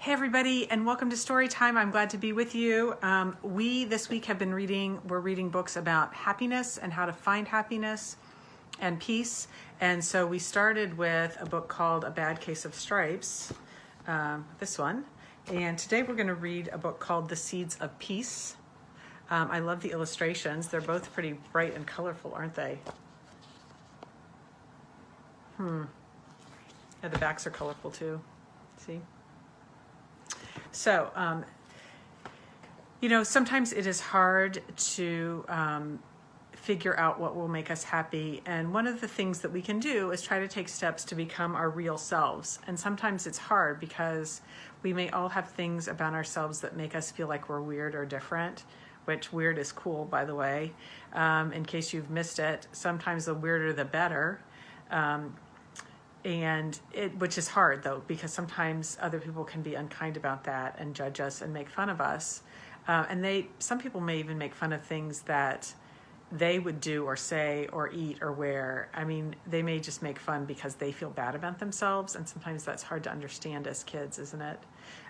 Hey everybody, and welcome to Story Time. I'm glad to be with you. We this week have been we're reading books about happiness and how to find happiness and peace. And so we started with a book called A Bad Case of Stripes, this one. And today we're going to read a book called The Seeds of Peace. I love the illustrations. They're both pretty bright and colorful, aren't they? Yeah, the backs are colorful too. See? So, sometimes it is hard to figure out what will make us happy. And one of the things that we can do is try to take steps to become our real selves. And sometimes it's hard because we may all have things about ourselves that make us feel like we're weird or different, which weird is cool, by the way. In case you've missed it, sometimes the weirder the better. Which is hard though, because sometimes other people can be unkind about that and judge us and make fun of us. Some people may even make fun of things that they would do or say or eat or wear. I mean, they may just make fun because they feel bad about themselves. And sometimes that's hard to understand as kids, isn't it?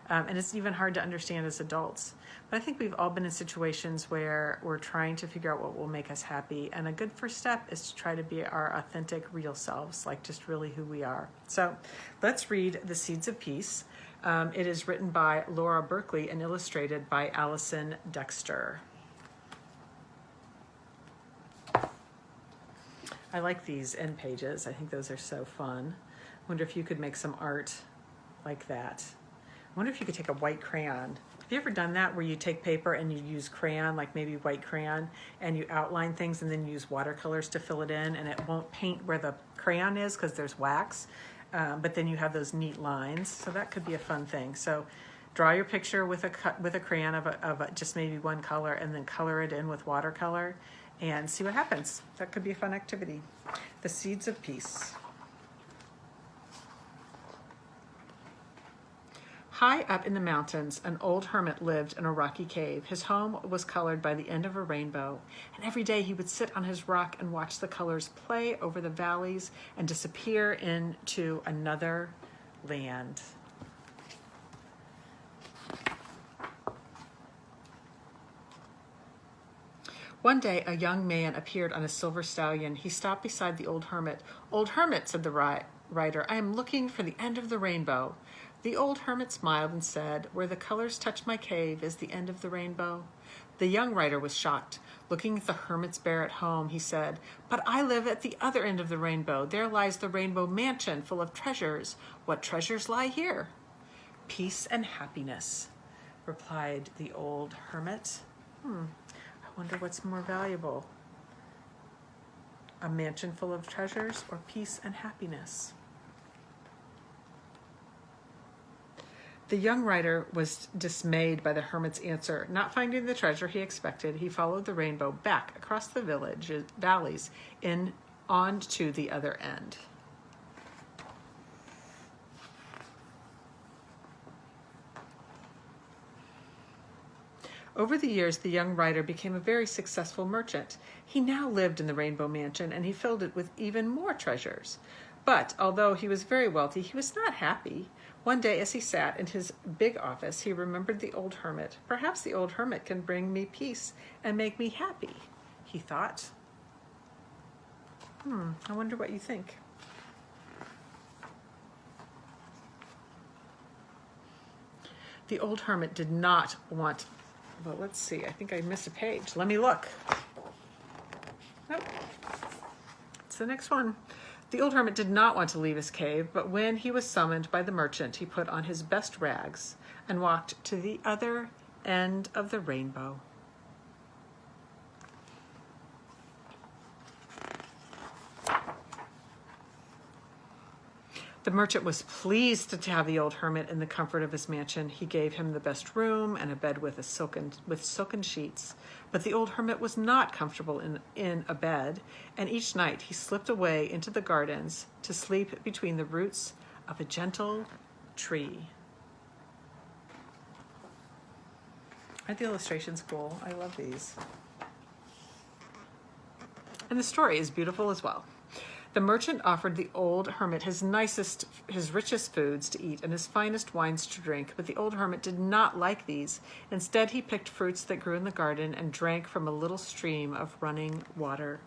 And it's even hard to understand as adults. But I think we've all been in situations where we're trying to figure out what will make us happy. And a good first step is to try to be our authentic, real selves, like just really who we are. So let's read The Seeds of Peace. It is written by Laura Berkeley and illustrated by Allison Dexter. I like these end pages. I think those are so fun. I wonder if you could make some art like that. I wonder if you could take a white crayon. Have you ever done that where you take paper and you use crayon, like maybe white crayon, and you outline things and then use watercolors to fill it in, and it won't paint where the crayon is because there's wax, but then you have those neat lines. So that could be a fun thing. So draw your picture with a crayon of just maybe one color, and then color it in with watercolor and see what happens. That could be a fun activity. The Seeds of Peace. High up in the mountains, an old hermit lived in a rocky cave. His home was colored by the end of a rainbow, and every day he would sit on his rock and watch the colors play over the valleys and disappear into another land. One day, a young man appeared on a silver stallion. He stopped beside the old hermit. "Old hermit," said the rider, "I am looking for the end of the rainbow." The old hermit smiled and said, "Where the colors touch my cave is the end of the rainbow." The young rider was shocked. Looking at the hermit's barren home, he said, "But I live at the other end of the rainbow. There lies the rainbow mansion full of treasures. What treasures lie here?" "Peace and happiness," replied the old hermit. I wonder what's more valuable, a mansion full of treasures or peace and happiness? The young rider was dismayed by the hermit's answer. Not finding the treasure he expected, he followed the rainbow back across the valleys on to the other end. Over the years, the young rider became a very successful merchant. He now lived in the Rainbow Mansion, and he filled it with even more treasures. But although he was very wealthy, he was not happy. One day, as he sat in his big office, he remembered the old hermit. "Perhaps the old hermit can bring me peace and make me happy," he thought. I wonder what you think. The old hermit did not want... Well, let's see. I think I missed a page. Let me look. Nope. It's the next one. The old hermit did not want to leave his cave, but when he was summoned by the merchant, he put on his best rags and walked to the other end of the rainbow. The merchant was pleased to have the old hermit in the comfort of his mansion. He gave him the best room and a bed with silken sheets. But the old hermit was not comfortable in a bed, and each night he slipped away into the gardens to sleep between the roots of a gentle tree. Aren't the illustrations cool? I love these. And the story is beautiful as well. The merchant offered the old hermit his richest foods to eat and his finest wines to drink, but the old hermit did not like these. Instead, he picked fruits that grew in the garden and drank from a little stream of running water.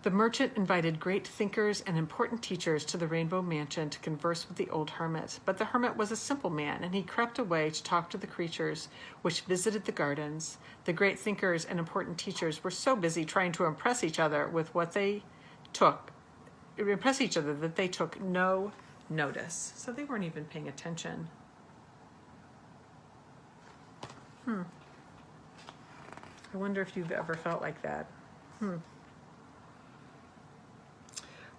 The merchant invited great thinkers and important teachers to the Rainbow Mansion to converse with the old hermit. But the hermit was a simple man, and he crept away to talk to the creatures which visited the gardens. The great thinkers and important teachers were so busy trying to impress each other that they took no notice. So they weren't even paying attention. I wonder if you've ever felt like that.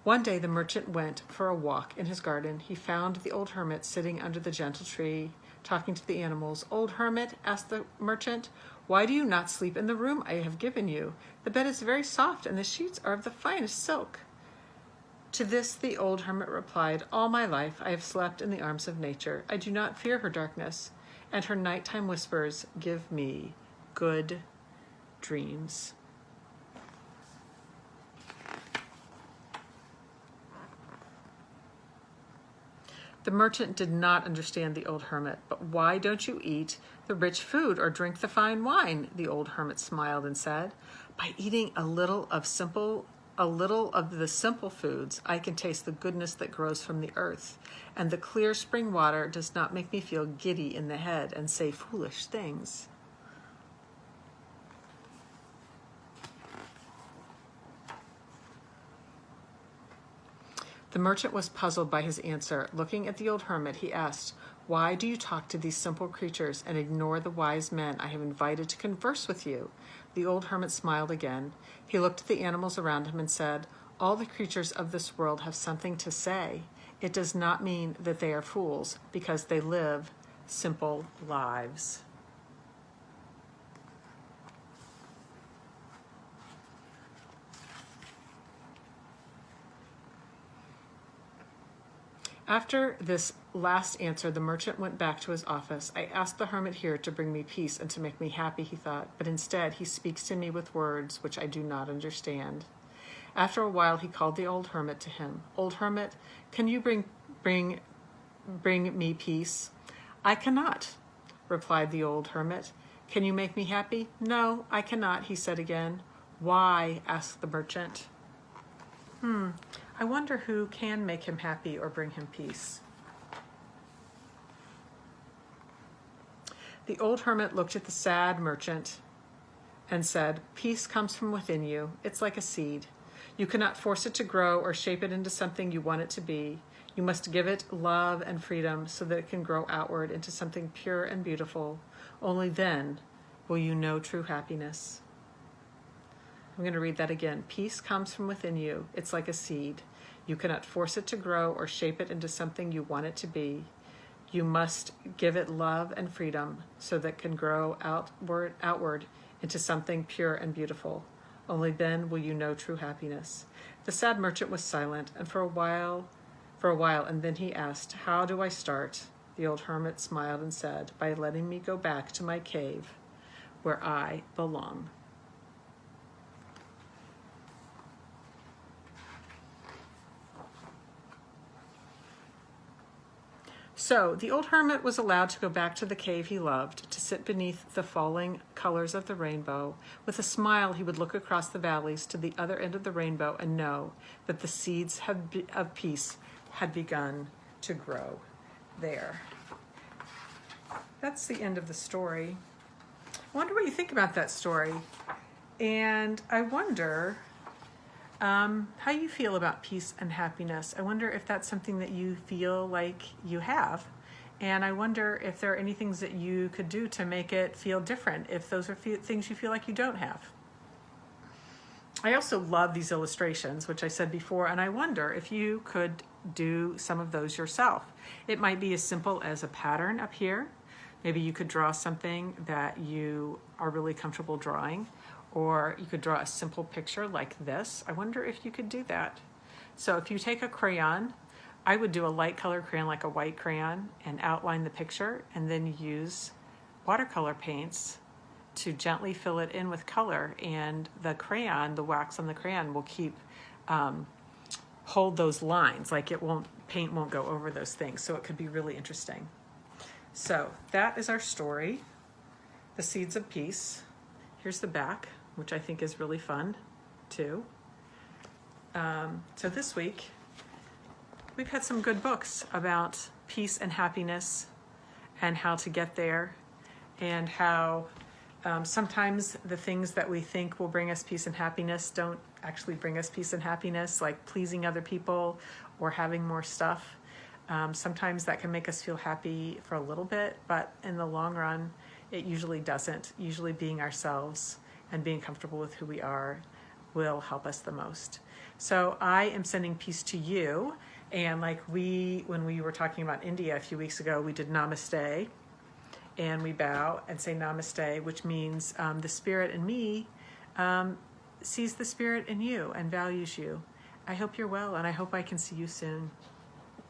One day the merchant went for a walk in his garden. He found the old hermit sitting under the gentle tree, talking to the animals. "Old hermit," asked the merchant, "why do you not sleep in the room I have given you? The bed is very soft and the sheets are of the finest silk." To this the old hermit replied, "All my life I have slept in the arms of nature. I do not fear her darkness, and her nighttime whispers give me good dreams." The merchant did not understand the old hermit. "But why don't you eat the rich food or drink the fine wine?" The old hermit smiled and said, "By eating a little of the simple foods, I can taste the goodness that grows from the earth, and the clear spring water does not make me feel giddy in the head and say foolish things." The merchant was puzzled by his answer. Looking at the old hermit, he asked, "Why do you talk to these simple creatures and ignore the wise men I have invited to converse with you?" The old hermit smiled again. He looked at the animals around him and said, "All the creatures of this world have something to say. It does not mean that they are fools, because they live simple lives." After this last answer, the merchant went back to his office. "I asked the hermit here to bring me peace and to make me happy," he thought, "but instead he speaks to me with words which I do not understand." After a while, he called the old hermit to him. "Old hermit, can you bring me peace?" "I cannot," replied the old hermit. "Can you make me happy?" "No, I cannot," he said again. "Why?" asked the merchant. I wonder who can make him happy or bring him peace. The old hermit looked at the sad merchant and said, "Peace comes from within you. It's like a seed. You cannot force it to grow or shape it into something you want it to be. You must give it love and freedom so that it can grow outward into something pure and beautiful. Only then will you know true happiness." I'm going to read that again. Peace comes from within you. It's like a seed. You cannot force it to grow or shape it into something you want it to be. You must give it love and freedom so that it can grow outward into something pure and beautiful. Only then will you know true happiness. The sad merchant was silent, and for a while, and then he asked, "How do I start?" The old hermit smiled and said, "By letting me go back to my cave where I belong." So the old hermit was allowed to go back to the cave he loved, to sit beneath the falling colors of the rainbow. With a smile, he would look across the valleys to the other end of the rainbow and know that the seeds of peace had begun to grow there. That's the end of the story. I wonder what you think about that story. And I wonder how you feel about peace and happiness. I wonder if that's something that you feel like you have. And I wonder if there are any things that you could do to make it feel different, if those are things you feel like you don't have. I also love these illustrations, which I said before, and I wonder if you could do some of those yourself. It might be as simple as a pattern up here. Maybe you could draw something that you are really comfortable drawing, or you could draw a simple picture like this. I wonder if you could do that. So if you take a crayon, I would do a light colored crayon like a white crayon and outline the picture and then use watercolor paints to gently fill it in with color, and the crayon, the wax on the crayon will keep hold those lines, like paint won't go over those things, so it could be really interesting. So that is our story, The Seeds of Peace. Here's the back, which I think is really fun too. So this week we've had some good books about peace and happiness and how to get there, and how sometimes the things that we think will bring us peace and happiness don't actually bring us peace and happiness, like pleasing other people or having more stuff. Sometimes that can make us feel happy for a little bit, but in the long run, it usually doesn't. Usually being ourselves and being comfortable with who we are will help us the most. So I am sending peace to you. And like when we were talking about India a few weeks ago, we did namaste, and we bow and say namaste, which means the spirit in me sees the spirit in you and values you. I hope you're well, and I hope I can see you soon.